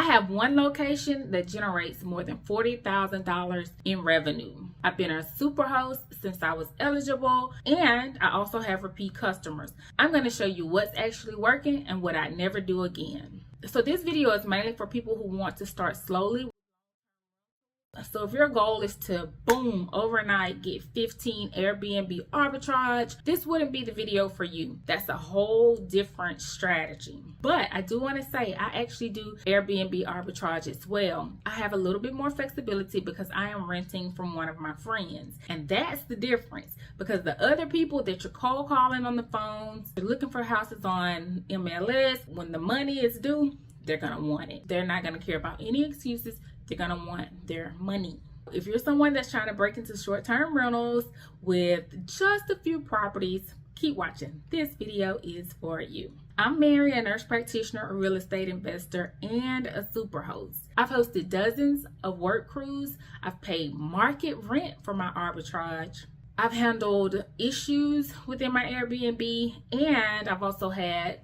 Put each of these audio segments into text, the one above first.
have one location that generates more than $40,000 in revenue. I've been a Superhost since I was eligible, and I also have repeat customers. I'm going to show you what's actually working and what I never do again. So this video is mainly for people who want to start slowly. So if your goal is to boom overnight get 15 Airbnb arbitrage, this wouldn't be the video for you. That's a whole different strategy. But I do want to say I actually do Airbnb arbitrage as well. I have a little bit more flexibility because I am renting from one of my friends, and that's the difference, because the other people that you're cold calling on the phones, you're looking for houses on MLS, when the money is due, they're gonna want it. They're not gonna care about any excuses. They're gonna want their money. If you're someone that's trying to break into short-term rentals with just a few properties, keep watching. This video is for you. I'm Mary, a nurse practitioner, a real estate investor, and a Superhost. I've hosted dozens of work crews. I've paid market rent for my arbitrage. I've handled issues within my Airbnb, and I've also had,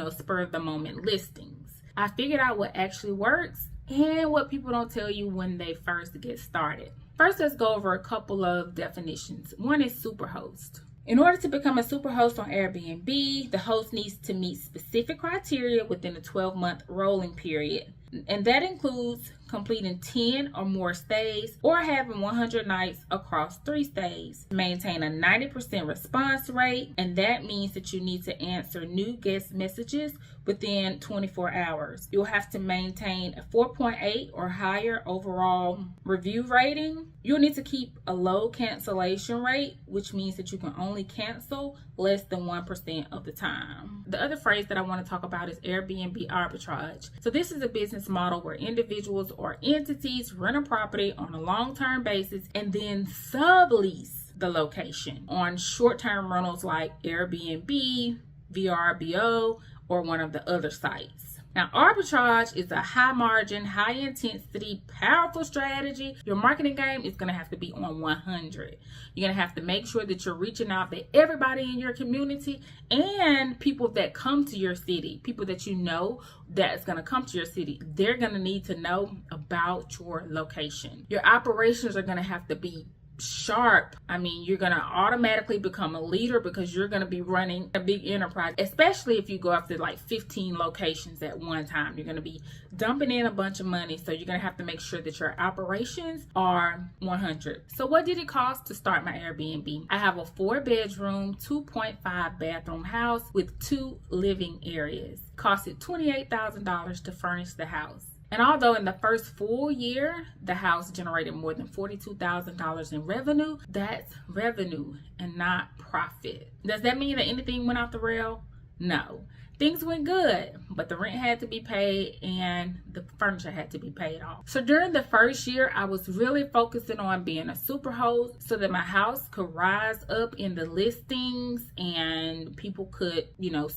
spur of the moment listings. I figured out what actually works and what people don't tell you when they first get started. First, let's go over a couple of definitions. One is Superhost. In order to become a Superhost on Airbnb, the host needs to meet specific criteria within a 12-month rolling period. And that includes completing 10 or more stays or having 100 nights across 3 stays. Maintain a 90% response rate, and that means that you need to answer new guest messages within 24 hours. You'll have to maintain a 4.8 or higher overall review rating. You'll need to keep a low cancellation rate, which means that you can only cancel less than 1% of the time. The other phrase that I want to talk about is Airbnb arbitrage. So this is a business model where individuals or entities rent a property on a long-term basis and then sublease the location on short-term rentals like Airbnb, VRBO, or one of the other sites. Now, arbitrage is a high margin, high intensity, powerful strategy. Your marketing game is going to have to be on 100. You're going to have to make sure that you're reaching out to everybody in your community and people that come to your city, people that you know that's going to come to your city. They're going to need to know about your location. Your operations are going to have to be sharp. I mean, you're going to automatically become a leader because you're going to be running a big enterprise, especially if you go after like 15 locations at one time. You're going to be dumping in a bunch of money, so you're going to have to make sure that your operations are 100. So what did it cost to start my Airbnb? I have a 4-bedroom, 2.5 bathroom house with 2 living areas. Costed $28,000 to furnish the house. And although in the first full year, the house generated more than $42,000 in revenue, that's revenue and not profit. Does that mean that anything went off the rail? No. Things went good, but the rent had to be paid and the furniture had to be paid off. So during the first year, I was really focusing on being a Superhost so that my house could rise up in the listings and people could,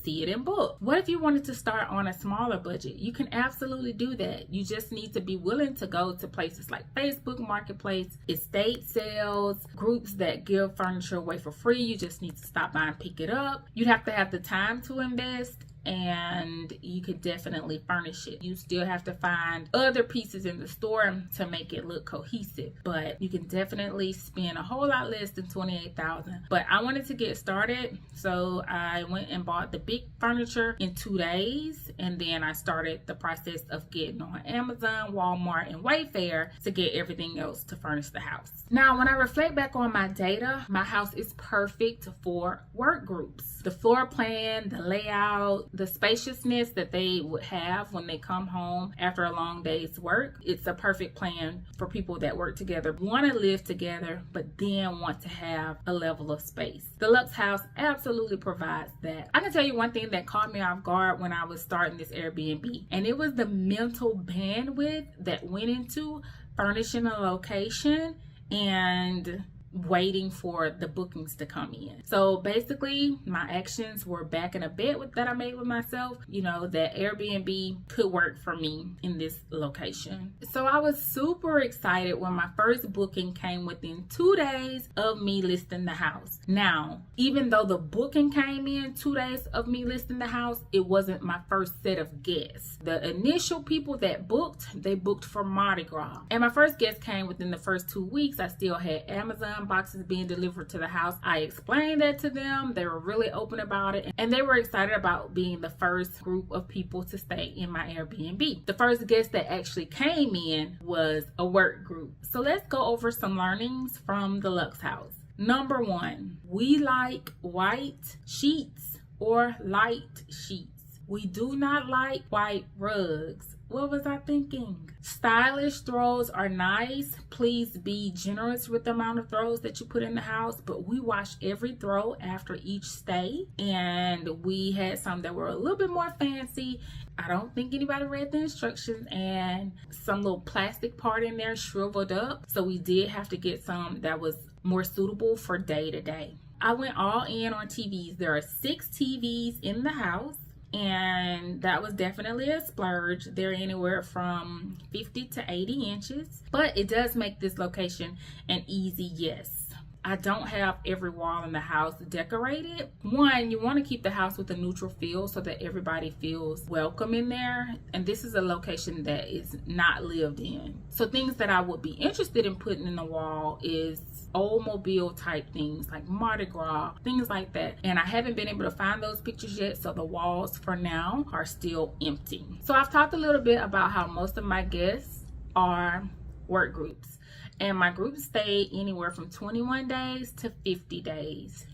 see it and book. What if you wanted to start on a smaller budget? You can absolutely do that. You just need to be willing to go to places like Facebook Marketplace, estate sales, groups that give furniture away for free. You just need to stop by and pick it up. You'd have to have the time to invest, and you could definitely furnish it. You still have to find other pieces in the store to make it look cohesive, but you can definitely spend a whole lot less than $28,000. But I wanted to get started, so I went and bought the big furniture in 2 days, and then I started the process of getting on Amazon, Walmart, and Wayfair to get everything else to furnish the house. Now, when I reflect back on my data, my house is perfect for work groups. The floor plan, the layout, the spaciousness that they would have when they come home after a long day's work. It's a perfect plan for people that work together, want to live together, but then want to have a level of space. The Luxe House absolutely provides that. I can tell you one thing that caught me off guard when I was starting this Airbnb, and it was the mental bandwidth that went into furnishing a location and waiting for the bookings to come in. So basically my actions were backing a bet that I made with myself, that Airbnb could work for me in this location. So I was super excited when my first booking came within 2 days of me listing the house. Now, even though the booking came in 2 days of me listing the house, it wasn't my first set of guests. The initial people that booked, they booked for Mardi Gras. And my first guest came within the first 2 weeks. I still had Amazon boxes being delivered to the house. I explained that to them. They were really open about it, and they were excited about being the first group of people to stay in my Airbnb. The first guest that actually came in was a work group. So let's go over some learnings from the Lux house. Number 1, we like white sheets or light sheets. We do not like white rugs. What was I thinking? Stylish throws are nice. Please be generous with the amount of throws that you put in the house, but we wash every throw after each stay, and we had some that were a little bit more fancy. I don't think anybody read the instructions, and some little plastic part in there shriveled up, so we did have to get some that was more suitable for day to day. I went all in on TVs. There are 6 TVs in the house, and that was definitely a splurge. They're anywhere from 50 to 80 inches, but it does make this location an easy yes. I don't have every wall in the house decorated. One, you want to keep the house with a neutral feel so that everybody feels welcome in there. And this is a location that is not lived in. So things that I would be interested in putting in the wall is old mobile type things like Mardi Gras, things like that. And I haven't been able to find those pictures yet, so the walls for now are still empty. So I've talked a little bit about how most of my guests are work groups. And my groups stay anywhere from 21 days to 50 days.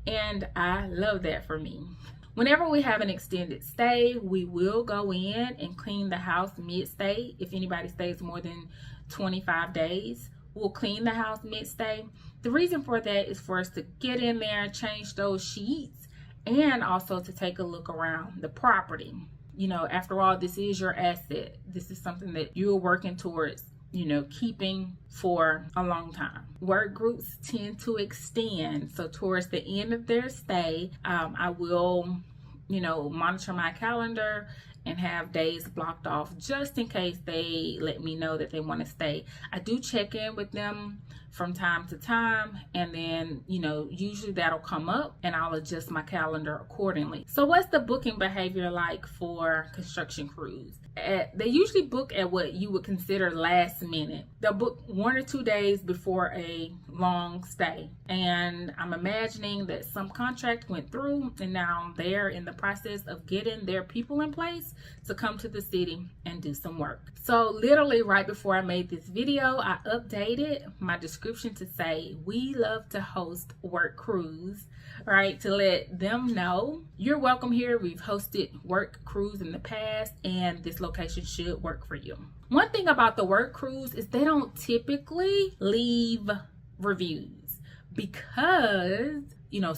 And I love that for me. Whenever we have an extended stay, we will go in and clean the house mid-stay. If anybody stays more than 25 days, we'll clean the house mid-stay. The reason for that is for us to get in there, change those sheets, and also to take a look around the property. After all, this is your asset. This is something that you're working towards keeping for a long time. Work groups tend to extend. So towards the end of their stay, I will, monitor my calendar and have days blocked off just in case they let me know that they want to stay. I do check in with them from time to time, and then usually that'll come up and I'll adjust my calendar accordingly. So what's the booking behavior like for construction crews? They usually book at what you would consider last minute. They'll book 1 or 2 days before a long stay, and I'm imagining that some contract went through and now they're in the process of getting their people in place to come to the city and do some work. So literally right before I made this video, I updated my description to say we love to host work crews, right? To let them know you're welcome here. We've hosted work crews in the past, and this location should work for you. One thing about the work crews is they don't typically leave reviews because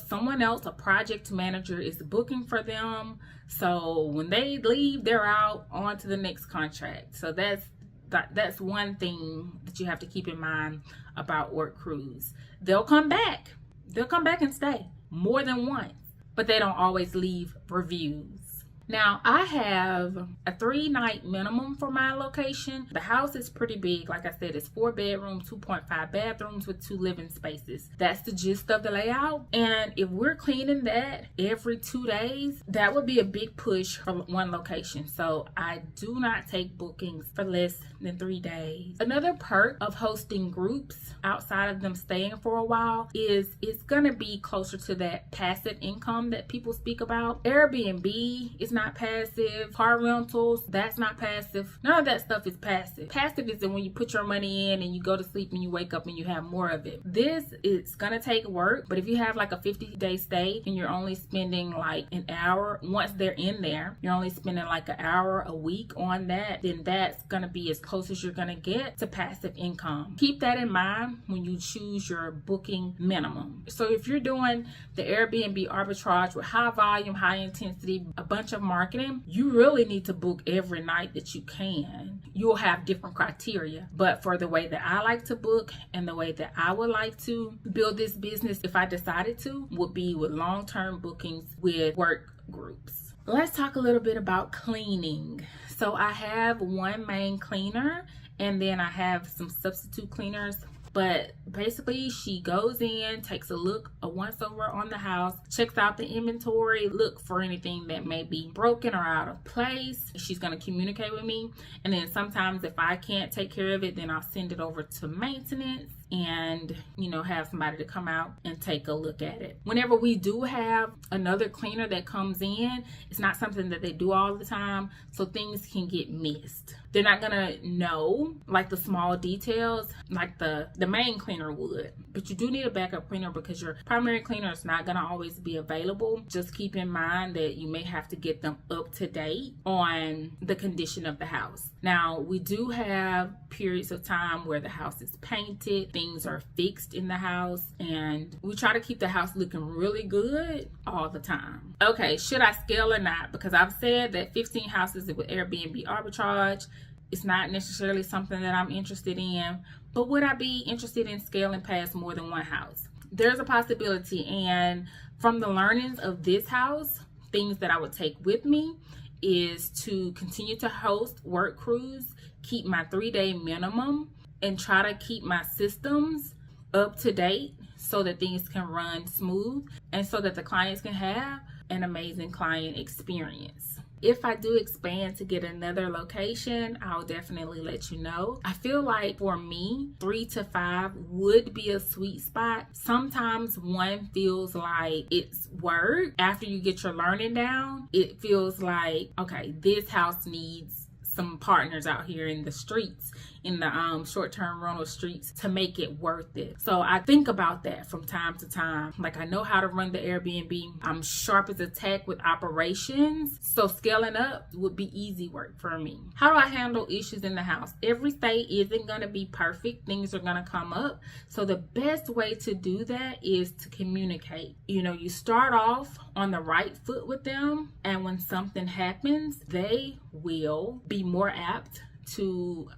someone else, a project manager, is booking for them. So when they leave, they're out on to the next contract. So that's one thing that you have to keep in mind about work crews. They'll come back and stay more than once, but they don't always leave reviews. Now, I have a 3-night minimum for my location. The house is pretty big. Like I said, it's 4 bedrooms, 2.5 bathrooms with 2 living spaces. That's the gist of the layout. And if we're cleaning that every 2 days, that would be a big push for one location. So I do not take bookings for less than 3 days. Another perk of hosting groups outside of them staying for a while is it's gonna be closer to that passive income that people speak about. Airbnb is not passive. Car rentals, that's not passive. None of that stuff is passive. Passive is when you put your money in and you go to sleep and you wake up and you have more of it. This is gonna take work, but if you have like a 50-day stay and you're only spending like an hour, once they're in there, you're only spending like an hour a week on that, then that's gonna be as close as you're gonna get to passive income. Keep that in mind when you choose your booking minimum. So if you're doing the Airbnb arbitrage with high volume, high intensity, a bunch of marketing, you really need to book every night that you can. You'll have different criteria, but for the way that I like to book and the way that I would like to build this business, if I decided to, would be with long-term bookings with work groups. Let's talk a little bit about cleaning. So I have one main cleaner and then I have some substitute cleaners. But basically, she goes in, takes a look, a once over on the house, checks out the inventory, look for anything that may be broken or out of place. She's going to communicate with me. And then sometimes if I can't take care of it, then I'll send it over to maintenance and, you know, have somebody to come out and take a look at it. Whenever we do have another cleaner that comes in, it's not something that they do all the time, so things can get missed. They're not gonna know like the small details like the main cleaner would, but you do need a backup cleaner because your primary cleaner is not gonna always be available. Just keep in mind that you may have to get them up to date on the condition of the house. Now, we do have periods of time where the house is painted, things are fixed in the house, and we try to keep the house looking really good all the time. Okay, should I scale or not? Because I've said that 15 houses with Airbnb arbitrage, it's not necessarily something that I'm interested in, but would I be interested in scaling past more than one house? There's a possibility, and from the learnings of this house, things that I would take with me is to continue to host work crews, keep my 3-day minimum, and try to keep my systems up to date so that things can run smooth and so that the clients can have an amazing client experience. If I do expand to get another location, I'll definitely let you know. I feel like for me, 3 to 5 would be a sweet spot. Sometimes one feels like it's work. After you get your learning down, it feels like, okay, this house needs some partners out here in the streets, in the short-term rental streets, to make it worth it. So I think about that from time to time. Like, I know how to run the Airbnb. I'm sharp as a tack with operations. So scaling up would be easy work for me. How do I handle issues in the house? Every stay isn't going to be perfect. Things are going to come up. So the best way to do that is to communicate. You know, you start off on the right foot with them, and when something happens, they will be more apt to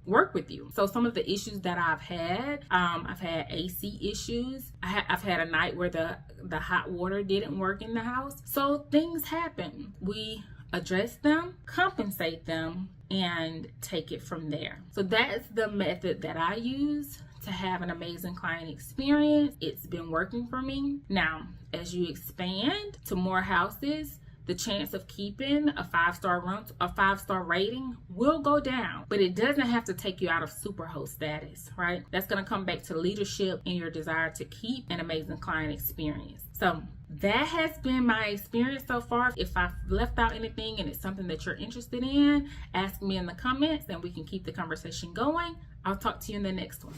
work with you. So some of the issues that I've had AC issues. I've had a night where the hot water didn't work in the house. So things happen. We address them, compensate them, and take it from there. So that's the method that I use to have an amazing client experience. It's been working for me. Now, as you expand to more houses, the chance of keeping a 5-star rating will go down, but it doesn't have to take you out of Superhost status, right? That's going to come back to leadership and your desire to keep an amazing client experience. So that has been my experience so far. If I've left out anything and it's something that you're interested in, ask me in the comments and we can keep the conversation going. I'll talk to you in the next one.